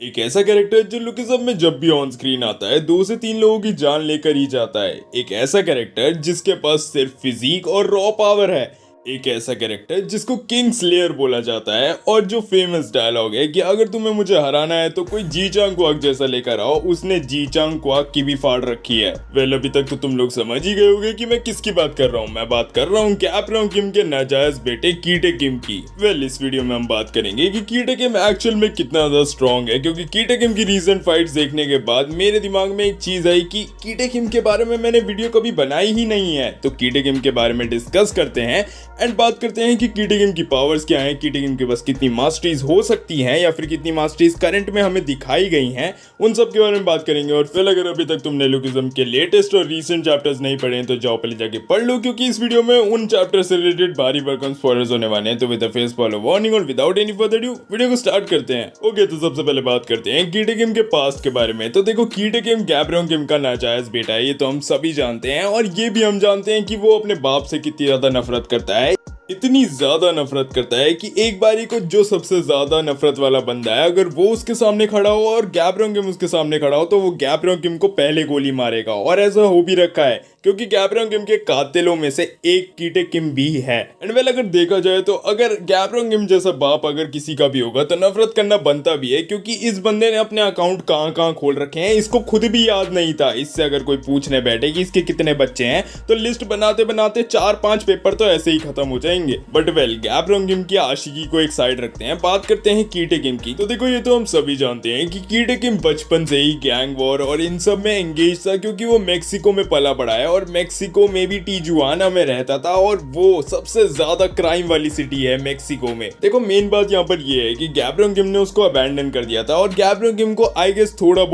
एक ऐसा कैरेक्टर जो लुकिज्म में जब भी ऑन स्क्रीन आता है 2 से 3 लोगों की जान लेकर ही जाता है। एक ऐसा कैरेक्टर जिसके पास सिर्फ फिजिक और रॉ पावर है। एक ऐसा कैरेक्टर जिसको किंग स्लेयर बोला जाता है और जो फेमस डायलॉग है कि अगर तुम्हें मुझे हराना है तो कोई जी चांग क्वाक जैसा लेकर आओ, उसने जी चांग क्वाक की भी फाड़ रखी है। वेल अभी तक तो तुम लोग समझ ही गए होंगे कि मैं किसकी बात कर रहा हूँ। मैं बात कर रहा हूँ कैपरॉन किम के नाजायज बेटे कीटे किम की। वेल इस वीडियो में हम बात करेंगे कि कीटे किम एक्चुअल में कितना ज्यादा स्ट्रॉन्ग है, क्योंकि कीटे किम की रीसेंट फाइट्स देखने के बाद मेरे दिमाग में एक चीज आई कि कीटे किम के बारे में मैंने वीडियो कभी बनाई ही नहीं है। तो कीटे किम के बारे में डिस्कस करते हैं एंड बात करते हैं कि कीटे किम की पावर्स क्या हैं, कीटे किम के पास कितनी मास्टरीज हो सकती हैं या फिर कितनी मास्टरीज करंट में हमें दिखाई गई हैं, उन सब के बारे में बात करेंगे। और फिर अगर अभी तक तुमने लुकिज्म के लेटेस्ट और रीसेंट चैप्टर्स नहीं पढ़े हैं तो जाओ पहले जाके पढ़ लो, क्योंकि इस वीडियो में उन चैप्टर से रिलेटेड भारी भरकम स्पॉयलर्स होने वाले हैं। तो with the face follow warning और without any further due video को स्टार्ट करते हैं। ओके, तो सबसे पहले बात करते हैं कीटे किम के पास्ट के बारे में। तो देखो, कीटे किम गैब्रोन किम का नाजायज बेटा है, ये तो हम सभी जानते हैं। और ये भी हम जानते हैं कि वो अपने बाप से कितनी ज्यादा नफरत करता है। इतनी ज्यादा नफरत करता है कि एक बारी को जो सबसे ज्यादा नफरत वाला बंदा है, अगर वो उसके सामने खड़ा हो और गैब्रोन किम उसके सामने खड़ा हो, तो वो गैब्रोन किम को पहले गोली मारेगा। और ऐसा हो भी रखा है, क्योंकि गैब्रोन किम के कातिलों में से एक कीटे किम भी है। एंड वेल अगर देखा जाए तो अगर गैब्रोन किम जैसा बाप अगर किसी का भी होगा तो नफरत करना बनता भी है, क्योंकि इस बंदे ने अपने अकाउंट कहाँ कहाँ खोल रखे हैं इसको खुद भी याद नहीं था। इससे अगर कोई पूछने बैठे कि इसके कितने बच्चे हैं तो लिस्ट बनाते बनाते 4-5 पेपर तो ऐसे ही खत्म हो जाएंगे। बट वेल, गैब्रोन किम की आशिकी को एक साइड रखते हैं, बात करते हैं कीटे किम की। तो देखो, ये तो हम सभी जानते हैं कि कीटे किम बचपन से ही गैंग वॉर और इन सब में एंगेज था, क्योंकि वो मेक्सिको में पला बड़ा है और मेक्सिको में भी टिजुआना में रहता था। और वो सबसे ज्यादा क्राइम वाली सिटी है मेक्सिको में। देखो, मेन बात यहाँ पर ये है कि गैब्रोन किम ने उसको अबैंडन कर दिया था और गैब्रोन किम को आई गेस थोड़ा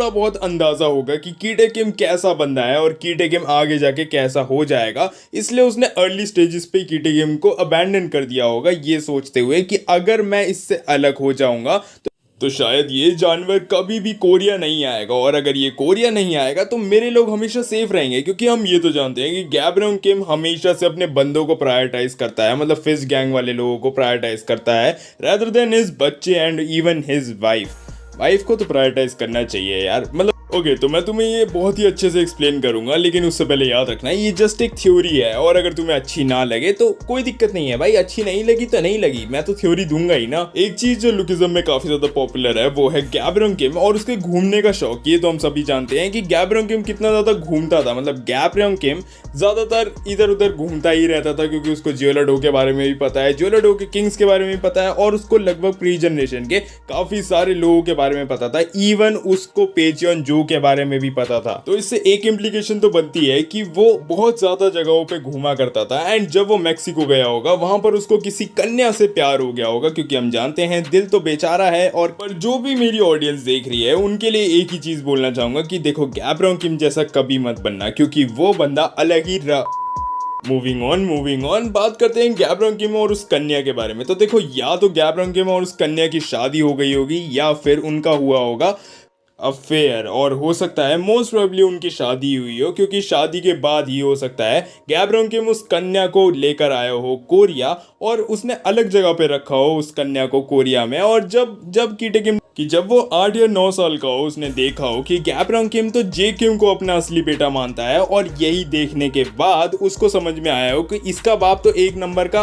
बहुत अंदाजा होगा कि कीटे किम कैसा बंदा है और कीटे किम आगे जाके कैसा हो जाएगा। इसलिए उसने अर्ली स्टेजेस पे कीटे किम को अबैंडन कर दिया होगा, ये सोचते हुए कि अगर मैं इससे अलग हो जाऊंगा तो शायद ये जानवर कभी भी कोरिया नहीं आएगा, और अगर ये कोरिया नहीं आएगा तो मेरे लोग हमेशा सेफ रहेंगे। क्योंकि हम ये तो जानते हैं कि गैब्रोन किम हमेशा से अपने बंदों को प्रायोरिटाइज करता है, मतलब फिश गैंग वाले लोगों को प्रायोरिटाइज करता है रादर देन हिज बच्चे एंड इवन हिज वाइफ को तो प्रायोरिटाइज करना चाहिए यार। मतलब ओके, तो मैं तुम्हें ये बहुत ही अच्छे से एक्सप्लेन करूंगा, लेकिन उससे पहले याद रखना ये जस्ट एक थ्योरी है, और अगर तुम्हें अच्छी ना लगे तो कोई दिक्कत नहीं है भाई, अच्छी नहीं लगी तो नहीं लगी, मैं तो थ्योरी दूंगा ही ना। एक चीज जो लुकिज्म में काफी ज्यादा पॉपुलर है वो है गैब्रोन किम और उसके घूमने का शौक। ये तो हम सभी जानते हैं कि गैब्रोन किम कितना ज्यादा घूमता था। मतलब गैब्रोन किम ज्यादातर इधर उधर घूमता ही रहता था, क्योंकि उसको ज्वेलर के बारे में भी पता है, ज्वेलर के किंग्स के बारे में भी पता है, और उसको लगभग प्री जनरेशन के काफी सारे लोगों के बारे में पता था, इवन उसको पेचियन जो के बारे में भी पता था। तो इससे एक इम्प्लीकेशन तो बनती है कि वो बहुत ज्यादा जगहों पे घूमा करता था। एंड जब वो मेक्सिको गया होगा वहां पर उसको किसी कन्या से प्यार हो गया होगा, क्योंकि हम जानते हैं दिल तो बेचारा है। और पर जो भी मेरी ऑडियंस देख रही है उनके लिए एक ही चीज बोलना चाहूंगा कि देखो, गैब्रोन किम जैसा कभी मत बनना, क्योंकि वो बंदा अलग ही मूविंग ऑन बात करते हैं गैब्रोन किम और उस कन्या के बारे में। तो देखो, या तो गैब्रोन किम और उस कन्या की शादी हो गई होगी या फिर उनका हुआ होगा अफेयर, और हो सकता है मोस्ट प्रोबेबली उनकी शादी हुई हो, क्योंकि शादी के बाद ही हो सकता है गैब्रोन किम उस कन्या को लेकर आया हो कोरिया और उसने अलग जगह पे रखा हो उस कन्या को कोरिया में। और जब कीटे किम कि जब वो 8 या 9 साल का हो, उसने देखा हो कि गैब्रोन किम तो जे किम को अपना असली बेटा मानता है, और यही देखने के बाद उसको समझ में आया हो कि इसका बाप तो एक नंबर का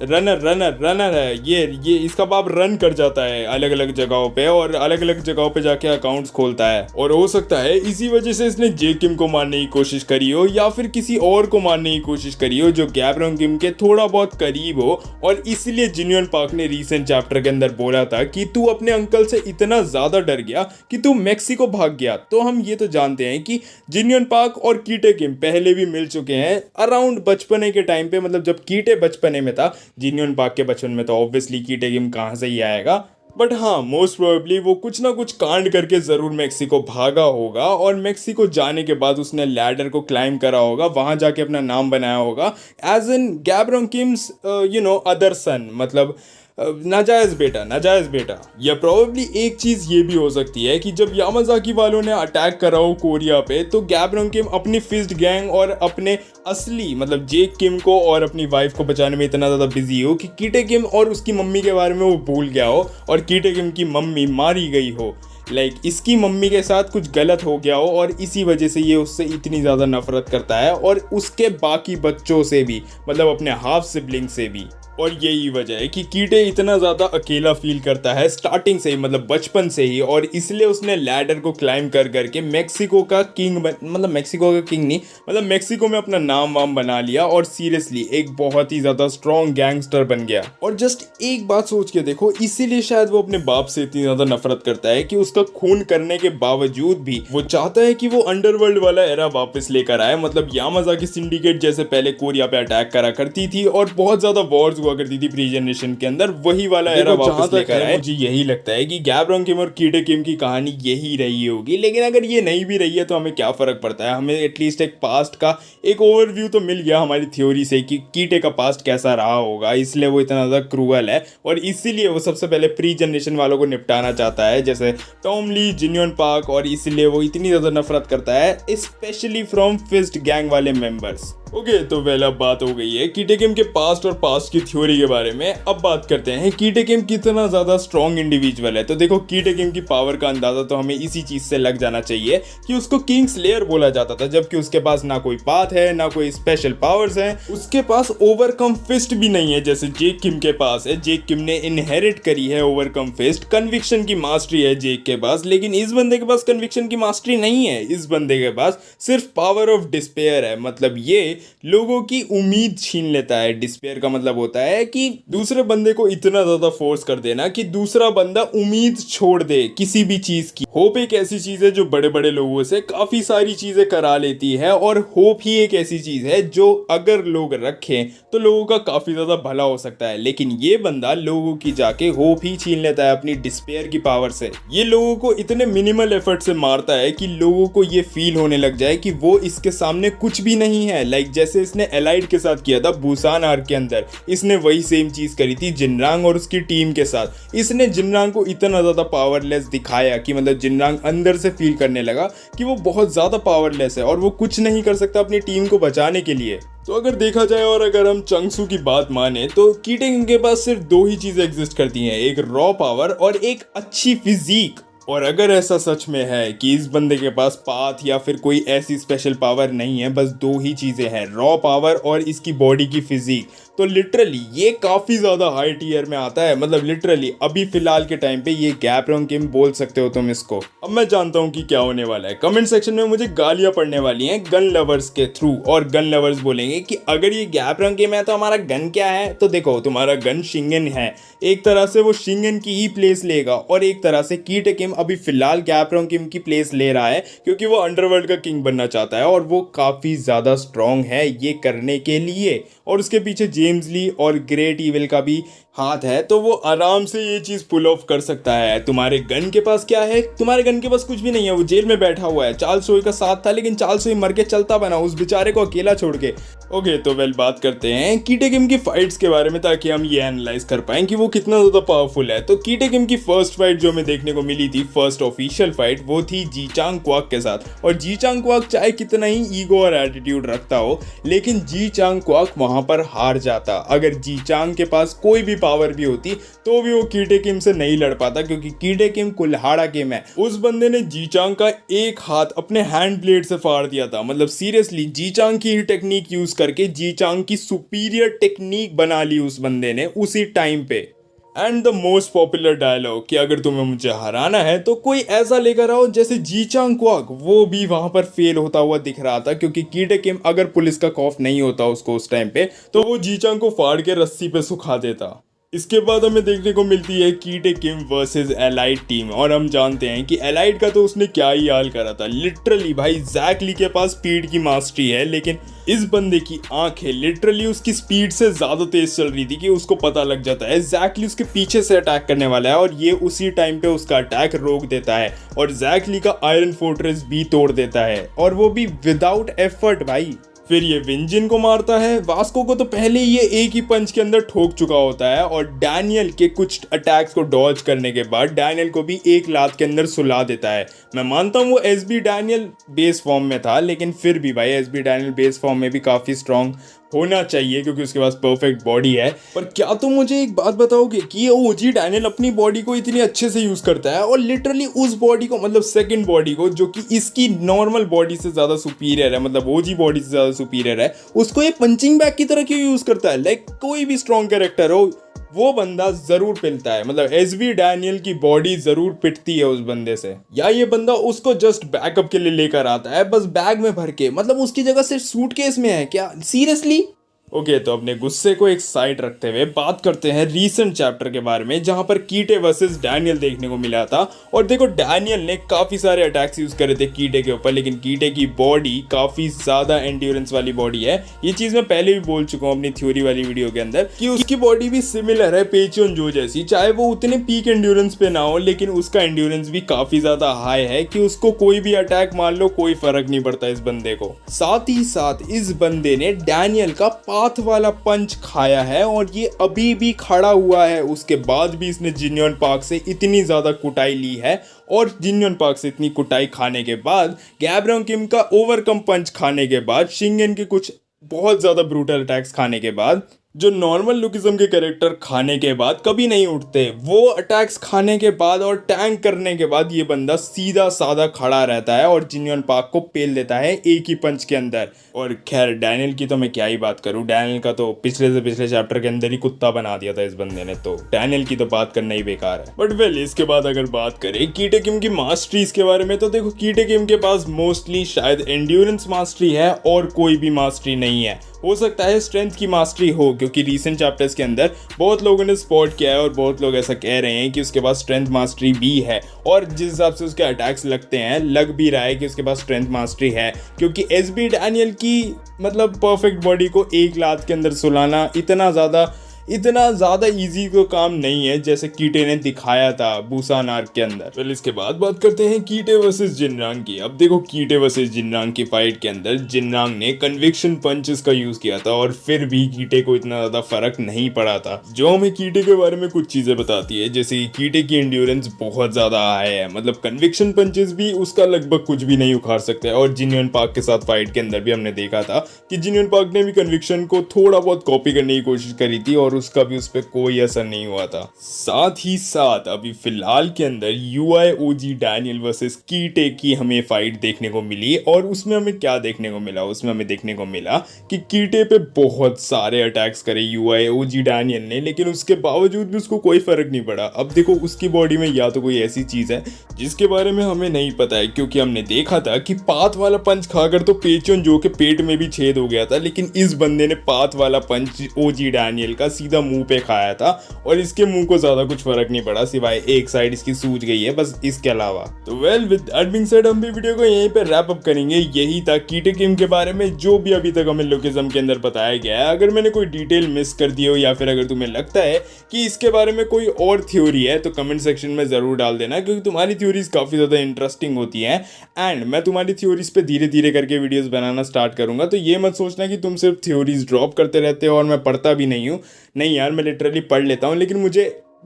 रनर है। ये इसका बाप रन कर जाता है अलग अलग जगहों पे और अलग अलग जगहों पे जाके अकाउंट्स खोलता है। और हो सकता है इसी वजह से इसने जे किम को मारने की कोशिश करी हो या फिर किसी और को मारने की कोशिश करी हो जो गैब्रोन किम के थोड़ा बहुत करीब हो। और इसलिए जिन्योन पार्क ने रीसेंट चैप्टर के अंदर बोला था कि तू अपने अंकल से इतना ज्यादा डर गया कि तू मेक्सिको भाग गया। तो हम ये तो जानते हैं कि जिन्योन पार्क और कीटे किम पहले भी मिल चुके हैं अराउंड बचपने के टाइम पे। मतलब जब कीटे बचपने में था, जिन्योन पार्क के बचपन में तो ऑब्वियसली कीटे किम कहां से ही आएगा। बट हाँ, मोस्ट प्रोबेबली वो कुछ ना कुछ कांड करके जरूर मेक्सिको भागा होगा, और मेक्सिको जाने के बाद उसने लैडर को क्लाइंब करा होगा, वहां जाके अपना नाम बनाया होगा एज इन गैब्रोन किम्स अदर सन। मतलब नाजायज बेटा। या प्रोबेबली एक चीज ये भी हो सकती है कि जब यामाजाकी वालों ने अटैक करा हो कोरिया पे, तो गैब्रॉन्ग किम अपनी फिस्ट गैंग और अपने असली मतलब जेक किम को और अपनी वाइफ को बचाने में इतना ज्यादा बिजी हो कि कीटे किम और उसकी मम्मी के बारे में वो भूल गया हो और कीटे किम की मम्मी मारी गई हो। इसकी मम्मी के साथ कुछ गलत हो गया हो और इसी वजह से ये उससे इतनी ज़्यादा नफरत करता है और उसके बाकी बच्चों से भी, मतलब अपने हाफ सिबलिंग से भी। और यही वजह है कि कीटे इतना ज़्यादा अकेला फील करता है स्टार्टिंग से ही, मतलब बचपन से ही, और इसलिए उसने लैडर को क्लाइंब कर करके मेक्सिको का किंग मतलब मेक्सिको का किंग नहीं, मतलब मेक्सिको में अपना नाम वाम बना लिया और सीरियसली एक बहुत ही ज़्यादा स्ट्रॉन्ग गैंगस्टर बन गया। और जस्ट एक बात सोच के देखो, इसीलिए शायद वो अपने बाप से इतनी ज़्यादा नफरत करता है कि उसका खून करने के बावजूद भी वो चाहता है कि वो अंडरवर्ल्ड वाला एरा वापस लेकर आए। मतलब यामाजाकी सिंडिकेट जैसे पहले कोरिया पे अटैक करा करती थी और बहुत ज़्यादा वॉर्स हुआ करती थी प्री जनरेशन के अंदर, वही वाला एरा वापस लेकर आए। मुझे यही लगता है कि गैब्रॉन्ग किम और कीटे किम की कहानी यही रही होगी, लेकिन अगर ये नहीं भी रही है तो हमें क्या फर्क पड़ता है। हमें एटलीस्ट एक पास्ट का एक ओवरव्यू तो मिल गया हमारी थ्योरी से कि कीटे का पास्ट कैसा रहा होगा, इसलिए वो इतना ज़्यादा क्रूअल है और इसीलिए वो सबसे पहले प्री जनरेशन वालों को निपटाना चाहता है, जैसे टॉम ली, जिनयोन पार्क, और इसीलिए वो इतनी ज़्यादा नफरत करता है स्पेशली फ्रॉम फिस्ट गैंग वाले मेंबर्स। ओके, तो अब बात हो गई है कीटे किम के पास्ट और पास्ट की थ्योरी के बारे में। अब बात करते हैं कीटे किम कितना ज़्यादा स्ट्रॉन्ग इंडिविजुअल है। तो देखो, कीटे किम की पावर का अंदाज़ा तो हमें इसी चीज़ से लग जाना चाहिए कि उसको किंग स्लेयर बोला जाता था, जबकि उसके पास ना कोई पाथ है ना कोई स्पेशल पावर्स हैं। उसके पास ओवरकम फिस्ट भी नहीं है जैसे जेक किम के पास है। जेक किम ने इनहेरिट करी है ओवरकम फिस्ट, कन्विक्शन की मास्टरी है जेक के पास, लेकिन इस बंदे के पास कन्विक्शन की मास्टरी नहीं है। इस बंदे के पास सिर्फ पावर ऑफ डिस्पेयर है। मतलब ये लोगों की उम्मीद छीन लेता है। डिस्पेयर का मतलब होता है कि दूसरे बंदे को इतना ज्यादा फोर्स कर देना कि दूसरा बंदा उम्मीद छोड़ दे किसी भी चीज की। होप एक ऐसी चीज है जो बड़े बड़े लोगों से काफी सारी चीजें करा लेती है, और होप ही एक ऐसी चीज है जो अगर लोग रखें तो लोगों का काफी ज्यादा भला हो सकता है। लेकिन ये बंदा लोगों की जाके होप ही छीन लेता है अपनी डिस्पेयर की पावर से। ये लोगों को इतने मिनिमल एफर्ट से मारता है कि लोगों को ये फील होने लग जाए कि वो इसके सामने कुछ भी नहीं है। जैसे इसने एलाइड के साथ किया था बुसान आर्क के अंदर, इसने वही सेम चीज करी थी जिनरांग और उसकी टीम के साथ। इसने जिनरांग को इतना ज्यादा पावरलेस दिखाया कि मतलब जिनरांग अंदर से फील करने लगा कि वो बहुत ज्यादा पावरलेस है और वो कुछ नहीं कर सकता अपनी टीम को बचाने के लिए। तो अगर देखा जाए और अगर हम चंगसू की बात माने तो कीटे किम के पास सिर्फ दो ही चीजें एग्जिस्ट करती हैं, एक रॉ पावर और एक अच्छी फिजिक। और अगर ऐसा सच में है कि इस बंदे के पास पाथ या फिर कोई ऐसी स्पेशल पावर नहीं है, बस दो ही चीज़ें हैं, रॉ पावर और इसकी बॉडी की फिजिक, तो लिटरली ये काफ़ी ज़्यादा हाई टीयर में आता है। मतलब लिटरली अभी फिलहाल के टाइम पे ये गैब्रॉन्ग किम बोल सकते हो तुम इसको। अब मैं जानता हूँ कि क्या होने वाला है, कमेंट सेक्शन में मुझे गालियाँ पड़ने वाली हैं गन लवर्स के थ्रू, और गन लवर्स बोलेंगे कि अगर ये गैब्रॉन्ग किम है तो हमारा गन क्या है। तो देखो, तुम्हारा गन शिंगन है, एक तरह से वो शिंगन की ही प्लेस लेगा, और एक तरह से कीटे किम अभी फिलहाल गैब्रॉन्ग किम की प्लेस ले रहा है क्योंकि वो अंडरवर्ल्ड का किंग बनना चाहता है और वो काफ़ी ज़्यादा स्ट्रॉन्ग है ये करने के लिए। और उसके पीछे जेम्स ली और ग्रेट ईविल का भी हाथ है, तो वो आराम से ये चीज़ पुल ऑफ कर सकता है। तुम्हारे गन के पास क्या है? तुम्हारे गन के पास कुछ भी नहीं है, वो जेल में बैठा हुआ है। चार्ल्स सोई का साथ था लेकिन चार्ल्स सोई मर के चलता बना उस बेचारे को अकेला छोड़ के। ओके, तो बात करते हैं कीटे किम की फाइट्स के बारे में, ताकि हम ये एनालाइज कर पाएं कि वो कितना ज़्यादा पावरफुल है। तो कीटे किम की फर्स्ट फाइट जो हमें देखने को मिली थी, फर्स्ट ऑफिशियल फाइट, वो थी जीचांग क्वाक के साथ। और जीचांग क्वाक चाहे कितना ही ईगो और एटीट्यूड रखता हो, लेकिन जीचांग क्वाक वहां पर हार जाता। अगर जीचांग के पास कोई भी पावर भी होती तो भी वो कीटे किम से नहीं लड़ पाता, क्योंकि कीटे किम कुल्हाड़ा किम है। उस बंदे ने जीचांग का एक हाथ अपने हैंड ब्लेड से फाड़ दिया था। मतलब सीरियसली जीचांग की ही टेक्निक यूज करके जीचांग की सुपीरियर टेक्निक बना ली उस बंदे ने उसी टाइम पे। And the most popular dialogue कि अगर तुम्हें मुझे हराना है तो कोई ऐसा लेकर आओ जैसे जीचांग क्वाक, वो भी वहां पर फेल होता हुआ दिख रहा था, क्योंकि कीटे किम अगर पुलिस का खौफ नहीं होता उसको उस टाइम पे, तो वो जीचांग को फाड़ के रस्सी पे सुखा देता। इसके बाद हमें देखने को मिलती है कीटे किम वर्सेस एलाइड टीम, और हम जानते हैं कि एलाइड का तो उसने क्या ही हाल करा था। लिटरली भाई जैक ली के पास स्पीड की मास्टरी है, लेकिन इस बंदे की आंखें लिटरली उसकी स्पीड से ज्यादा तेज चल रही थी कि उसको पता लग जाता है जैक ली उसके पीछे से अटैक करने वाला है, और ये उसी टाइम पे उसका अटैक रोक देता है और जैक ली का आयरन फोर्ट्रेस भी तोड़ देता है, और वो भी विदाउट एफर्ट भाई। फिर ये विंजिन को मारता है। वास्को को तो पहले ये एक ही पंच के अंदर ठोक चुका होता है और डैनियल के कुछ अटैक्स को डॉज करने के बाद डैनियल को भी एक लात के अंदर सुला देता है। मैं मानता हूँ वो एसबी डैनियल बेस फॉर्म में था, लेकिन फिर भी भाई एसबी डैनियल बेस फॉर्म में भी काफ़ी स्ट्रॉन्ग होना चाहिए क्योंकि उसके पास परफेक्ट बॉडी है। पर क्या तुम मुझे एक बात बताओगे कि ये ओजी डैनियल अपनी बॉडी को इतनी अच्छे से यूज़ करता है और लिटरली उस बॉडी को, मतलब सेकंड बॉडी को जो कि इसकी नॉर्मल बॉडी से ज़्यादा सुपीरियर है, मतलब ओजी बॉडी से ज़्यादा सुपीरियर है, उसको ये पंचिंग बैग की तरह क्यों यूज़ करता है? लाइक कोई भी स्ट्रॉन्ग कैरेक्टर हो वो बंदा जरूर पिलता है, मतलब एसबी डैनियल की बॉडी जरूर पिटती है उस बंदे से, या ये बंदा उसको जस्ट बैकअप के लिए लेकर आता है बस बैग में भर के, मतलब उसकी जगह सिर्फ सूटकेस में है क्या? सीरियसली? ओके, तो अपने गुस्से को एक साइड रखते हुए बात करते हैं रीसेंट चैप्टर के बारे में जहां पर कीटे वर्सेस डैनियल देखने को मिला था। और देखो डैनियल ने काफ़ी सारे अटैक्स यूज़ करे थे कीटे के ऊपर, लेकिन कीटे की बॉडी काफ़ी ज़्यादा एंड्योरेंस वाली बॉडी है। ये चीज़ मैं पहले भी बोल चुका हूँ अपनी थ्योरी वाली वीडियो के अंदर कि उसकी बॉडी भी सिमिलर है पेचियन जो जैसी, चाहे वो उतने पीक एंड्योरेंस पे ना हो लेकिन उसका एंड्योरेंस भी काफ़ी ज़्यादा हाई है कि उसको कोई भी अटैक मार लो कोई फर्क नहीं पड़ता इस बंदे को। साथ ही साथ इस बंदे ने डैनियल का पाथ वाला पंच खाया है और ये अभी भी खड़ा हुआ है, उसके बाद भी इसने जिन्योन पार्क से इतनी ज्यादा कुटाई ली है। और जिन्योन पार्क से इतनी कुटाई खाने के बाद, गैब्रियल किम का ओवरकम पंच खाने के बाद, शिंगेन के कुछ बहुत ज्यादा ब्रूटल अटैक्स खाने के बाद, जो नॉर्मल लुकिज्म के कैरेक्टर खाने के बाद कभी नहीं उठते, वो अटैक्स खाने के बाद और टैंक करने के बाद ये बंदा सीधा साधा खड़ा रहता है और जिन्योन पार्क को पेल देता है एक ही पंच के अंदर। और खैर डैनियल की तो मैं क्या ही बात करूं, डैनियल का तो पिछले से पिछले चैप्टर के अंदर ही कुत्ता बना दिया था इस बंदे ने, तो डैनियल की तो बात करना ही बेकार है। बट वेल, इसके बाद अगर बात करें कीटे किम की मास्टरीज के बारे में, तो देखो कीटे किम के पास मोस्टली शायद एंड्योरेंस मास्टरी है और कोई भी मास्टरी नहीं है। हो सकता है स्ट्रेंथ की मास्टरी हो, क्योंकि रीसेंट चैप्टर्स के अंदर बहुत लोगों ने स्पॉट किया है और बहुत लोग ऐसा कह रहे हैं कि उसके पास स्ट्रेंथ मास्टरी भी है, और जिस हिसाब से उसके अटैक्स लगते हैं लग भी रहा है कि उसके पास स्ट्रेंथ मास्टरी है, क्योंकि एसबी डैनियल की मतलब परफेक्ट बॉडी को एक लात के अंदर सुलाना इतना ज़्यादा इजी को काम नहीं है जैसे कीटे ने दिखाया था बुसान आर्क के अंदर। फिर इसके बाद बात करते हैं कीटे वर्सेस जिनरांग की। अब देखो कीटे वर्सेस जिनरांग की फाइट के अंदर जिनरांग ने कन्विक्शन पंचेस का यूज़ किया था और फिर भी कीटे को इतना ज़्यादा फर्क नहीं पड़ा था, जो हमें कीटे के बारे में कुछ चीज़ें बताती है, जैसे कि कीटे की एंड्योरेंस बहुत ज़्यादा हाई है, मतलब कन्विक्शन पंचेस भी उसका लगभग कुछ भी नहीं उखाड़ सकते। और जिन्योन पार्क के साथ फाइट के अंदर भी हमने देखा था कि जिन्योन पार्क ने भी कन्विक्शन को थोड़ा बहुत कॉपी करने की कोशिश करी थी और उसका भी उस पर कोई असर नहीं हुआ था। साथ ही साथ अभी फिलहाल के अंदर यूआई ओजी डैनियल वर्सेस कीटे की हमें फाइट देखने को मिली, और उसमें हमें क्या देखने को मिला? उसमें हमें देखने को मिला कि कीटे पे बहुत सारे अटैक्स करे यूआई ओजी डैनियल ने, लेकिन उसके बावजूद भी उसको कोई फर्क नहीं पड़ा। अब देखो उसकी बॉडी में या तो कोई ऐसी चीज है जिसके बारे में हमें नहीं पता है, क्योंकि हमने देखा था कि पाथ वाला पंच खाकर तो पेचोन जो के पेट में भी छेद हो गया था, लेकिन इस बंदे ने पाथ वाला पंच ओजी डैनियल का सीधा मुंह पे खाया था और इसके मुंह को ज्यादा कुछ फर्क नहीं पड़ा, सिवाय एक साइड इसकी सूज गई है बस, इसके अलावा। तो well, with that being said हम भी वीडियो को यहीं पे रैप अप करेंगे। यही था कीटे किम के बारे में जो भी अभी तक हमें लुकिज्म के अंदर बताया गया है। अगर मैंने कोई डिटेल मिस कर दी हो या फिर अगर तुम्हें लगता है कि इसके बारे में कोई और थ्योरी है तो कमेंट सेक्शन में जरूर डाल देना, क्योंकि तुम्हारी थ्योरीज काफी ज्यादा इंटरेस्टिंग होती हैं एंड मैं तुम्हारी थ्योरीज पे धीरे धीरे करके वीडियोस बनाना स्टार्ट करूंगा। तो ये मत सोचना कि तुम सिर्फ थ्योरीज ड्रॉप करते रहते हो और मैं पढ़ता भी नहीं हूँ। नहीं यार, मैं लिटरली पढ़ लेता हूँ, लेकिन मुझे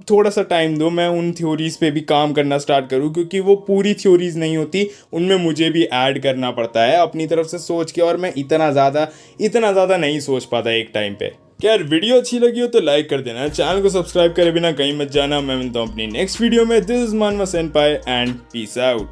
थोड़ा सा टाइम दो, मैं उन थ्योरीज पे भी काम करना स्टार्ट करूँ, क्योंकि वो पूरी थ्योरीज नहीं होती, उनमें मुझे भी ऐड करना पड़ता है अपनी तरफ से सोच के, और मैं इतना ज़्यादा नहीं सोच पाता एक टाइम पे। यार वीडियो अच्छी लगी हो तो लाइक कर देना, चैनल को सब्सक्राइब करे बिना कहीं मत जाना। मैं मिलता हूँ अपनी नेक्स्ट वीडियो में। दिस इज मानवा सेनपाई एंड पीस आउट।